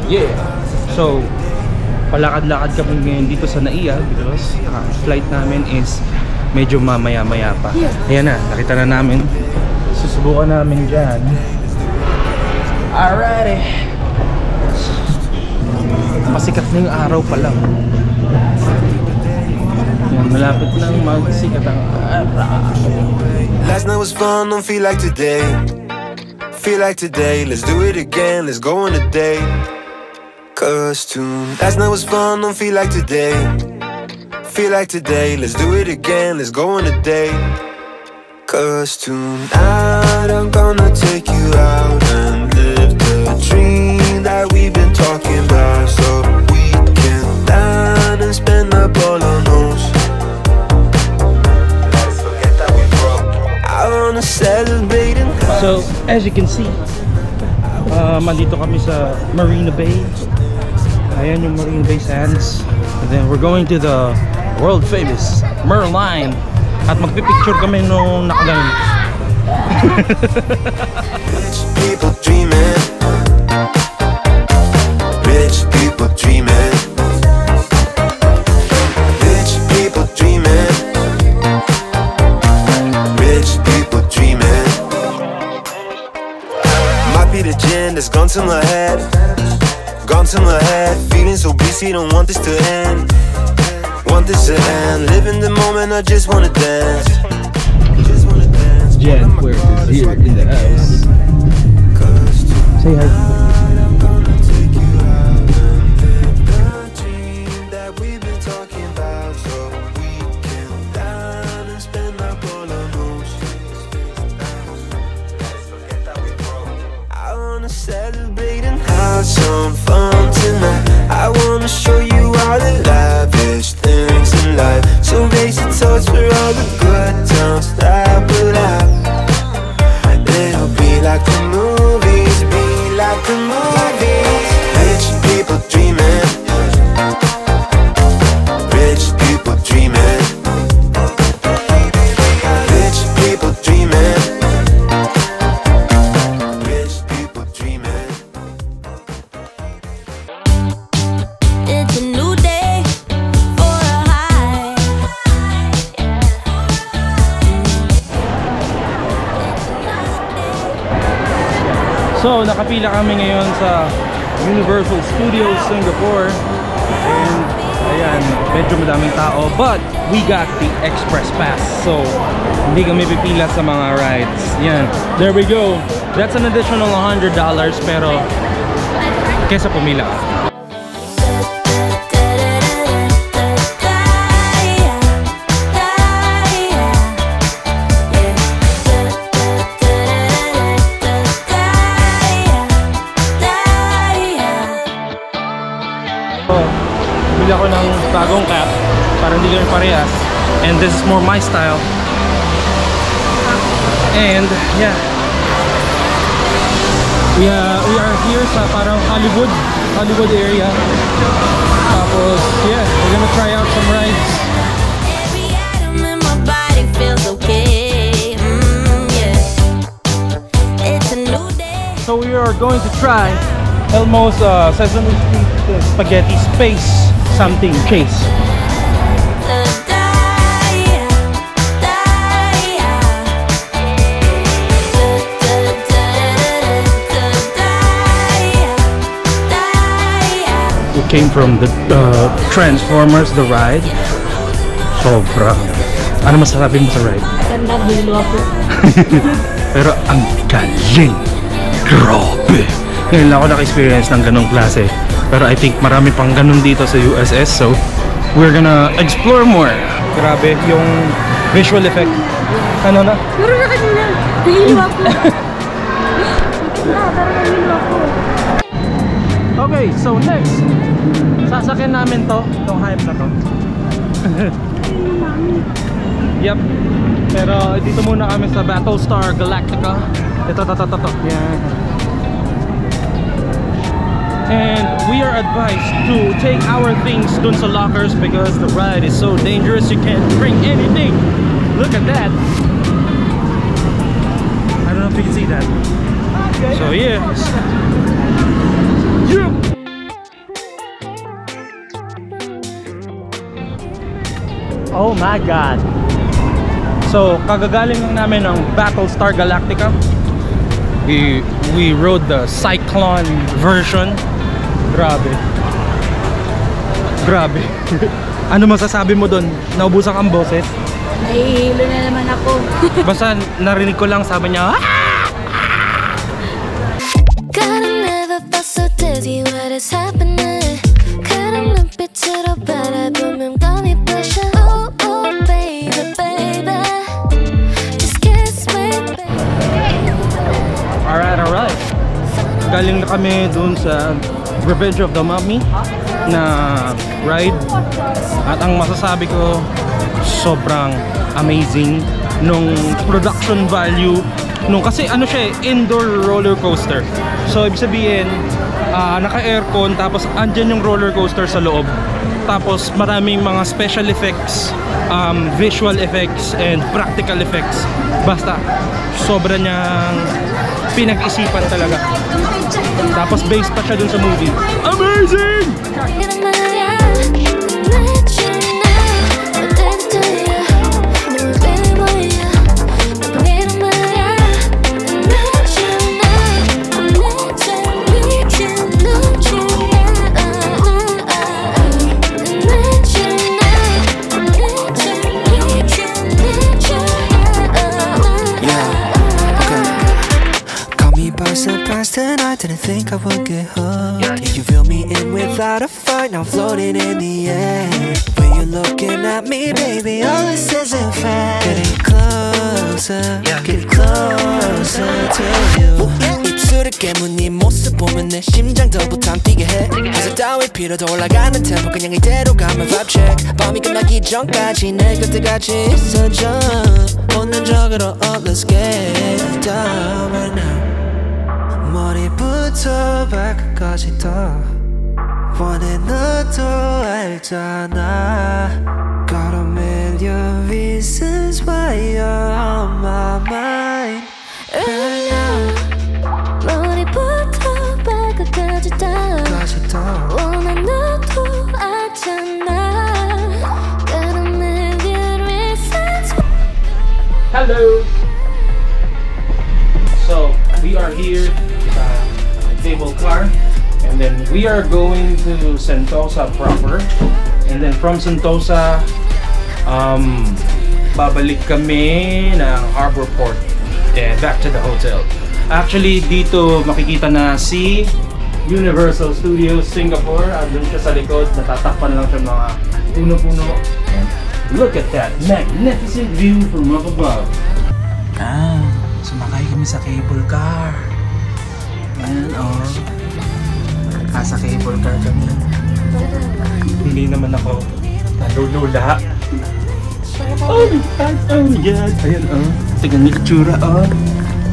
Yeah. So, palakad-lakad kami ngayon dito sa NAIA because flight namin is medyo mamaya-maya pa. Ayan na, nakita na namin. Susubukan namin dyan. Alrighty. Pasikat na yung araw pa lang. Yan, malapit nang magsikat ang araw. Last night was fun, don't feel like today. Feel like today, let's do it again, let's go on a date. Cause last night was fun, don't feel like today. Feel like today, let's do it again, let's go on a date. Cause tonight I'm gonna take you out and live the dream that we've been talking about. So we can land and spend up all on those. Let's forget that we broke. I wanna celebrate and So, as you can see, mandito kami sa Marina Bay. Ayan yung Marina Bay Sands. And then we're going to the world famous Merlion. At magpipicture kami nung nakaganon. Rich people dreaming. Rich people dreaming. Rich people dreaming. Rich people dreaming. Might be the gin that's gone to my head. Gone to my head. Feeling so busy, don't want this to end. Want this to end. Live in the moment, I just wanna dance. Just wanna dance. Jen Quirk is here in the house. Say hi. I'm gonna take you out and live the dream that we've been talking about. So we can dine and spend up all our moves. Let's forget that we broke. I wanna celebrate and have some fun tonight. I wanna show you all the lavish things in life. So raise your toast for all the good times that we'll have. It'll be like the movies, be like the movies. Rich people dreaming. Rich people dreaming. Rich people dreaming. Rich people dreaming. It's a new day for a high. So, nakapila kami ngayon sa Universal Studios Singapore. And, ayan, medyo madaming tao. But, we got the express pass. So, hindi kami pipila sa mga rides. Yan, there we go. That's an additional $100 pero kesa pumila ka. Bili ako ng bagong cap para hindi kami parehas, and this is more my style. And yeah, we are here sa parang Hollywood area. Tapos yeah, we're gonna try out some rides. Every atom in my body feels okay. Yeah. It's a new day. So we are going to try Elmo's Sesame Street Spaghetti Space something chase. We came from the Transformers, the ride. Sobra. Ano masasabi mo sa ride? Ganda, hilo ako. Pero ang galing. Grabe. Ngayon lang ako naka-experience ng ganong klase. Pero I think marami pang ganon dito sa USS. So, we're gonna explore more. Grabe yung visual effect. Ano na? Pero na kanina, hilo ako. Parang hilo ako. Okay, so next. Sasakyan namin itong hype na to. Yep. Pero dito muna kami sa Battlestar Galactica. Ito. Yan. And we are advised to take our things dun sa lockers because the ride is so dangerous. You can't bring anything. Look at that. I don't know if you can see that. So yeah. Oh my God. So, kagagaling lang namin ng Battlestar Galactica. We rode the Cyclone version. Grabe. Grabe. Ano masasabi mo doon? Naubusan kang boses? Nahihilo na naman ako. Basta narinig ko lang, sabi niya, Gotta never felt so dizzy. What is happening? Couldn't look it to the better. 보면 감이 부셔. Oh, oh, baby, baby. Just kiss me, baby. Alright. Galing na kami dun sa Revenge of the Mummy na ride. At ang masasabi ko, sobrang amazing nung production value nung, kasi ano siya, indoor roller coaster. So ibig sabihin, naka-aircon, tapos andyan yung roller coaster sa loob. Tapos maraming mga special effects, visual effects and practical effects. Basta sobra niyang pinag-isipan talaga. Tapos based pa siya dun sa movie. Amazing! Tonight, didn't think I would get hooked. You feel me in without a fight, now I'm floating in the air. When you're looking at me, baby, all this isn't fair. Getting closer, get closer to you. 입술을 깨문 네 모습 보면 내 심장 더 부탕 뛰게 해. 가사 따위 필요도 올라가는 템포 그냥 이대로 가면 vibe check. 밤이 끝나기 전까지 내 곁에 같이 있어줘. 본능적으로 up, let's get down right now. 머리부터 발끝까지 다 원해 너도 알잖아. Got a million reasons why you're on my mind right now. 머리부터 발끝까지 다 원해 너도 알잖아. Got a million reasons. Hello! So, we are here cable car, and then we are going to Sentosa proper, and then from Sentosa babalik kami ng Harbor Port and back to the hotel. Actually dito makikita na si Universal Studios Singapore. Andun siya sa likod, natatakpan lang siya mga puno-puno. And look at that magnificent view from up above. Sumakay kami sa cable car. Ayan, sa cable car kami. Hindi naman ako nalulula. Oh my God! Ayan, tingnan niyo itsura,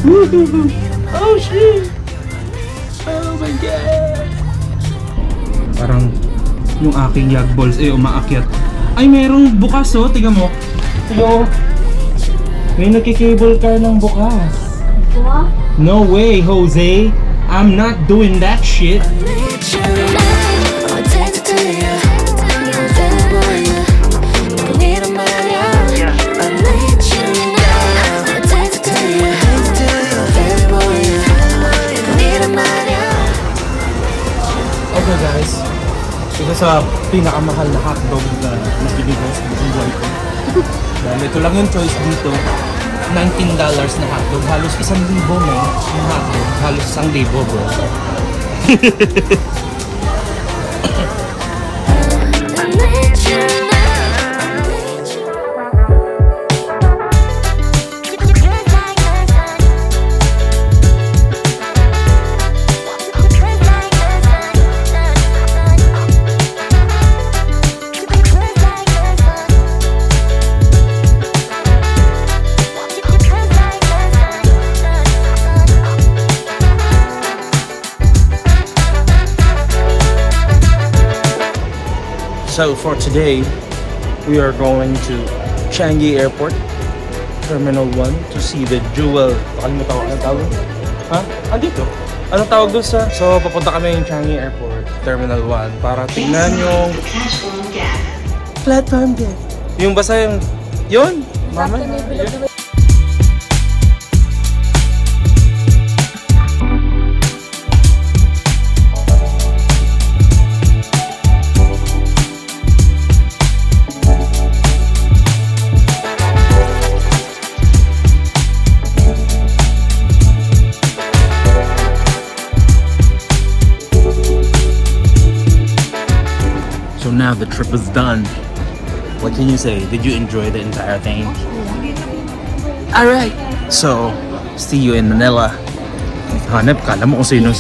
Woohoo! Oh shit! Oh my God! Parang yung aking yag balls umaakyat. Ay, merong bukas, tingnan mo. Tingnan mo. May nagki-cable car ng bukas. No way, Jose! I'm not doing that shit. Okay guys, ito sa pinakamahal na hotdog na nabili ko sa buhay ko. Dahil ito lang yung choice dito. $19 na hotdog, halos 1,000 yung hotdog, halos 1,000 bro. So for today, we are going to Changi Airport, Terminal 1 to see the jewel. Nakalimutan ko, anong tawag? Ha? Andito. Anong tawag doon sa? So papunta kami yung Changi Airport, Terminal 1 para tingnan yung platform gap. Yung basta yung... Yun! Mama? Yun. So now the trip is done. What can you say? Did you enjoy the entire thing? Alright. So, see you in Manila. Hanap ka, alam mo kung sino